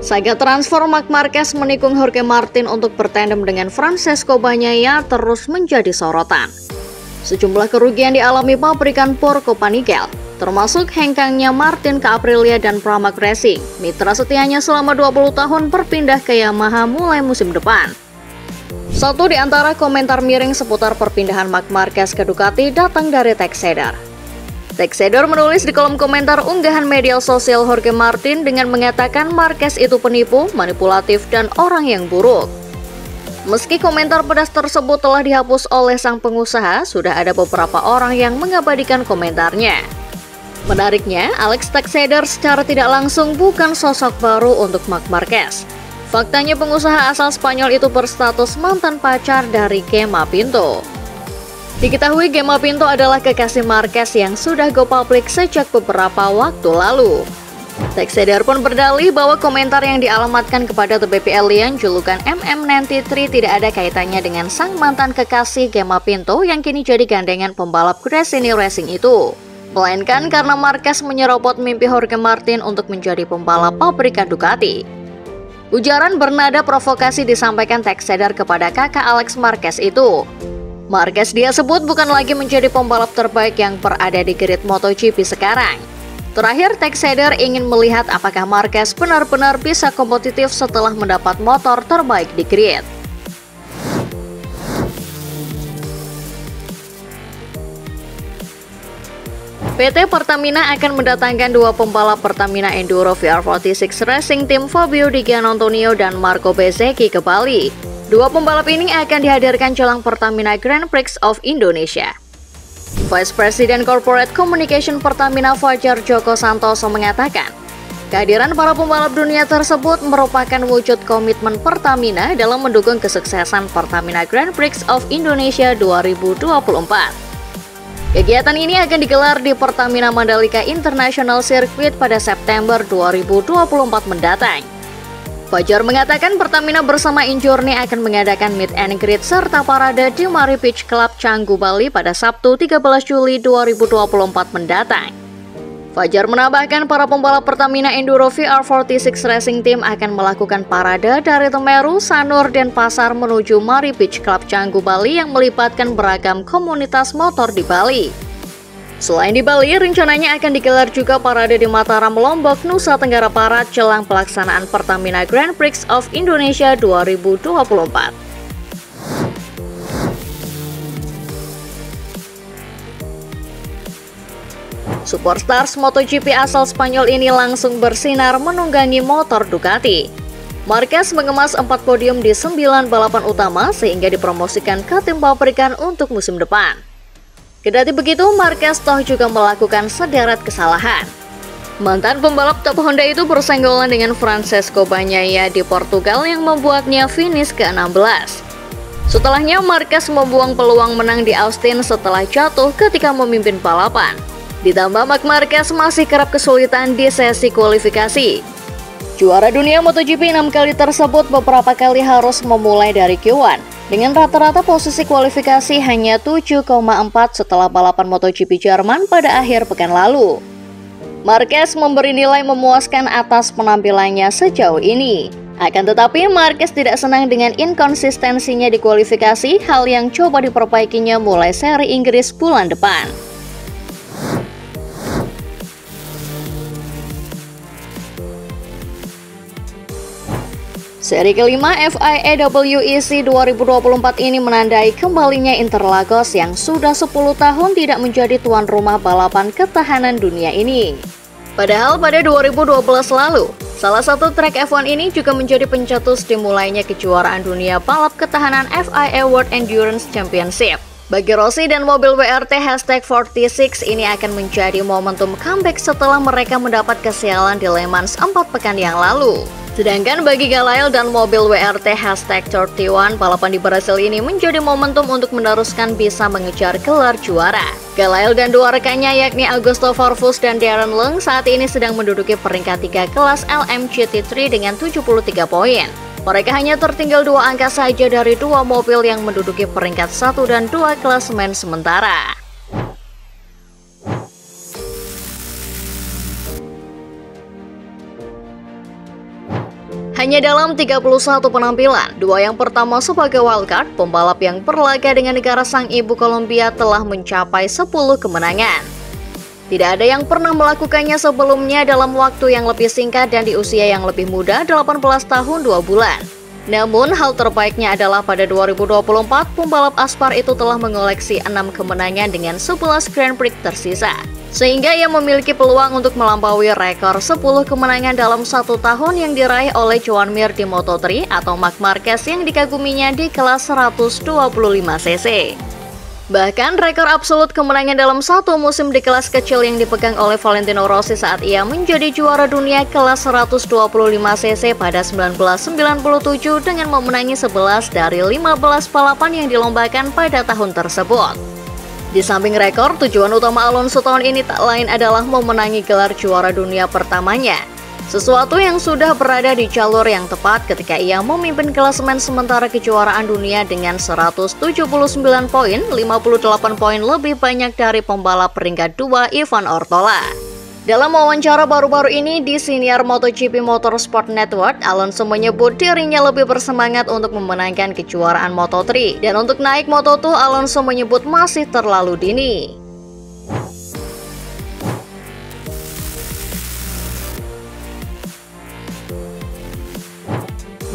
Saga transfer Marc Marquez menikung Jorge Martin untuk bertandem dengan Francesco Bagnaia terus menjadi sorotan. Sejumlah kerugian dialami pabrikan Porco Panikel, termasuk hengkangnya Martin ke Aprilia dan Pramac Racing. Mitra setianya selama 20 tahun berpindah ke Yamaha mulai musim depan. Satu di antara komentar miring seputar perpindahan Marc Marquez ke Ducati datang dari Texeder. Texeder menulis di kolom komentar unggahan media sosial Jorge Martin dengan mengatakan Marquez itu penipu, manipulatif, dan orang yang buruk. Meski komentar pedas tersebut telah dihapus oleh sang pengusaha, sudah ada beberapa orang yang mengabadikan komentarnya. Menariknya, Alex Texeder secara tidak langsung bukan sosok baru untuk Marc Marquez. Faktanya pengusaha asal Spanyol itu berstatus mantan pacar dari Gemma Pinto. Diketahui Gemma Pinto adalah kekasih Marquez yang sudah go public sejak beberapa waktu lalu. Texeder pun berdalih bahwa komentar yang dialamatkan kepada The Baby Alien julukan MM93 tidak ada kaitannya dengan sang mantan kekasih Gemma Pinto yang kini jadi gandengan pembalap Gresini Racing itu. Melainkan karena Marquez menyerobot mimpi Jorge Martin untuk menjadi pembalap pabrikan Ducati. Ujaran bernada provokasi disampaikan Texeder kepada kakak Alex Marquez itu. Marquez dia sebut bukan lagi menjadi pembalap terbaik yang berada di grid MotoGP sekarang. Terakhir, Texeder ingin melihat apakah Marquez benar-benar bisa kompetitif setelah mendapat motor terbaik di grid. PT Pertamina akan mendatangkan dua pembalap Pertamina Enduro VR46 Racing Team Fabio Di Giannantonio dan Marco Bezzecchi ke Bali. Dua pembalap ini akan dihadirkan jelang Pertamina Grand Prix of Indonesia. Vice President Corporate Communication Pertamina Fajar Joko Santoso mengatakan, kehadiran para pembalap dunia tersebut merupakan wujud komitmen Pertamina dalam mendukung kesuksesan Pertamina Grand Prix of Indonesia 2024. Kegiatan ini akan digelar di Pertamina Mandalika International Circuit pada September 2024 mendatang. Fajar mengatakan Pertamina bersama Injourney akan mengadakan meet and greet serta parade di Mari Beach Club Canggu, Bali pada Sabtu 13 Juli 2024 mendatang. Fajar menambahkan para pembalap Pertamina Enduro VR46 Racing Team akan melakukan parade dari Temeru, Sanur, dan Pasar menuju Mari Beach Club Canggu, Bali yang melibatkan beragam komunitas motor di Bali. Selain di Bali, rencananya akan digelar juga parade di Mataram, Lombok, Nusa Tenggara Barat jelang pelaksanaan Pertamina Grand Prix of Indonesia 2024. Superstars MotoGP asal Spanyol ini langsung bersinar menunggangi motor Ducati. Marquez mengemas 4 podium di 9 balapan utama sehingga dipromosikan ke tim pabrikan untuk musim depan. Kendati begitu, Marquez toh juga melakukan sederet kesalahan. Mantan pembalap top Honda itu bersenggolan dengan Francesco Bagnaia di Portugal yang membuatnya finish ke-16. Setelahnya, Marquez membuang peluang menang di Austin setelah jatuh ketika memimpin balapan. Ditambah Marc Marquez masih kerap kesulitan di sesi kualifikasi. Juara dunia MotoGP 6 kali tersebut beberapa kali harus memulai dari Q1. Dengan rata-rata posisi kualifikasi hanya 7,4 setelah balapan MotoGP Jerman pada akhir pekan lalu. Marquez memberi nilai memuaskan atas penampilannya sejauh ini. Akan tetapi, Marquez tidak senang dengan inkonsistensinya di kualifikasi, hal yang coba diperbaikinya mulai seri Inggris bulan depan. Seri kelima FIA WEC 2024 ini menandai kembalinya Interlagos yang sudah 10 tahun tidak menjadi tuan rumah balapan ketahanan dunia ini. Padahal pada 2012 lalu, salah satu trek F1 ini juga menjadi pencetus dimulainya kejuaraan dunia balap ketahanan FIA World Endurance Championship. Bagi Rossi dan mobil WRT #46 ini akan menjadi momentum comeback setelah mereka mendapat kesialan di Le Mans 4 pekan yang lalu. Sedangkan bagi Galail dan mobil WRT #31, balapan di Brasil ini menjadi momentum untuk meneruskan bisa mengejar gelar juara. Galail dan dua rekannya yakni Augusto Farfus dan Darren Lung saat ini sedang menduduki peringkat 3 kelas LMGT3 dengan 73 poin. Mereka hanya tertinggal 2 angka saja dari dua mobil yang menduduki peringkat 1 dan 2 klasemen sementara. Hanya dalam 31 penampilan, dua yang pertama sebagai wildcard, pembalap yang berlaga dengan negara sang ibu Kolombia telah mencapai 10 kemenangan. Tidak ada yang pernah melakukannya sebelumnya dalam waktu yang lebih singkat dan di usia yang lebih muda, 18 tahun 2 bulan. Namun, hal terbaiknya adalah pada 2024, pembalap Aspar itu telah mengoleksi 6 kemenangan dengan 11 Grand Prix tersisa. Sehingga ia memiliki peluang untuk melampaui rekor 10 kemenangan dalam satu tahun yang diraih oleh Joan Mir di Moto3 atau Marc Marquez yang dikaguminya di kelas 125cc. Bahkan rekor absolut kemenangan dalam satu musim di kelas kecil yang dipegang oleh Valentino Rossi saat ia menjadi juara dunia kelas 125cc pada 1997 dengan memenangi 11 dari 15 balapan yang dilombakan pada tahun tersebut. Di samping rekor, tujuan utama Alonso tahun ini tak lain adalah memenangi gelar juara dunia pertamanya. Sesuatu yang sudah berada di jalur yang tepat ketika ia memimpin klasemen sementara kejuaraan dunia dengan 179 poin, 58 poin lebih banyak dari pembalap peringkat 2 Ivan Ortola. Dalam wawancara baru-baru ini di siniar MotoGP Motorsport Network, Alonso menyebut dirinya lebih bersemangat untuk memenangkan kejuaraan Moto3. Dan untuk naik Moto2, Alonso menyebut masih terlalu dini.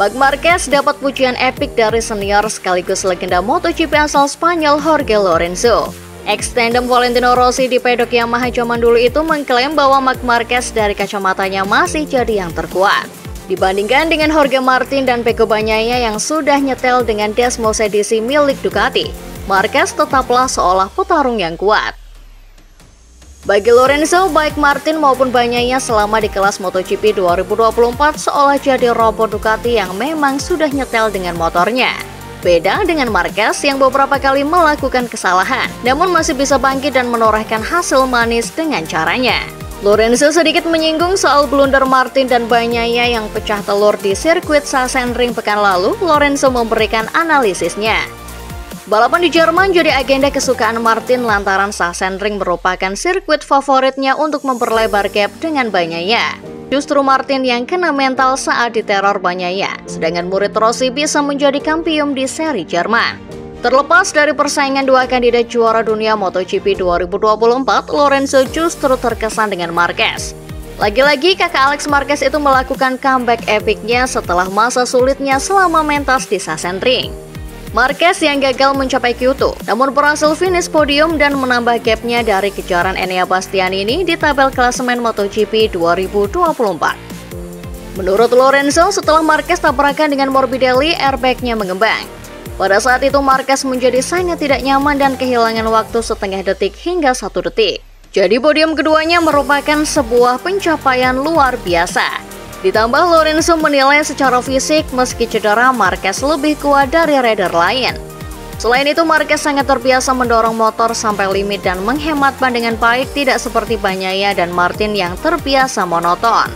Marc Marquez dapat pujian epik dari senior sekaligus legenda MotoGP asal Spanyol Jorge Lorenzo. Ex-tandem Valentino Rossi di pedok Yamaha zaman dulu itu mengklaim bahwa Marc Marquez dari kacamatanya masih jadi yang terkuat. Dibandingkan dengan Jorge Martin dan Pecco Bagnaia yang sudah nyetel dengan Desmos edisi milik Ducati, Marquez tetaplah seolah petarung yang kuat. Bagi Lorenzo, baik Martin maupun Bagnaia selama di kelas MotoGP 2024 seolah jadi robot Ducati yang memang sudah nyetel dengan motornya. Beda dengan Marquez yang beberapa kali melakukan kesalahan, namun masih bisa bangkit dan menorehkan hasil manis dengan caranya. Lorenzo sedikit menyinggung soal blunder Martin dan Bagnaia yang pecah telur di sirkuit Sachsenring pekan lalu. Lorenzo memberikan analisisnya. Balapan di Jerman jadi agenda kesukaan Martin lantaran Sachsenring merupakan sirkuit favoritnya untuk memperlebar gap dengan Bagnaia. Justru Martin yang kena mental saat diteror Bagnaia, sedangkan murid Rossi bisa menjadi kampiun di seri Jerman. Terlepas dari persaingan dua kandidat juara dunia MotoGP 2024, Lorenzo justru terkesan dengan Marquez. Lagi-lagi kakak Alex Marquez itu melakukan comeback epicnya setelah masa sulitnya selama mentas di Sachsenring. Marquez yang gagal mencapai Kyoto, namun berhasil finish podium dan menambah gapnya dari kejaran Enea Bastianini di tabel klasemen MotoGP 2024. Menurut Lorenzo, setelah Marquez tabrakan dengan Morbidelli, airbag-nya mengembang. Pada saat itu Marquez menjadi sangat tidak nyaman dan kehilangan waktu setengah detik hingga 1 detik. Jadi podium keduanya merupakan sebuah pencapaian luar biasa. Ditambah Lorenzo menilai secara fisik meski cedera Marquez lebih kuat dari rider lain. Selain itu Marquez sangat terbiasa mendorong motor sampai limit dan menghemat ban dengan baik, tidak seperti Bagnaia dan Martin yang terbiasa monoton.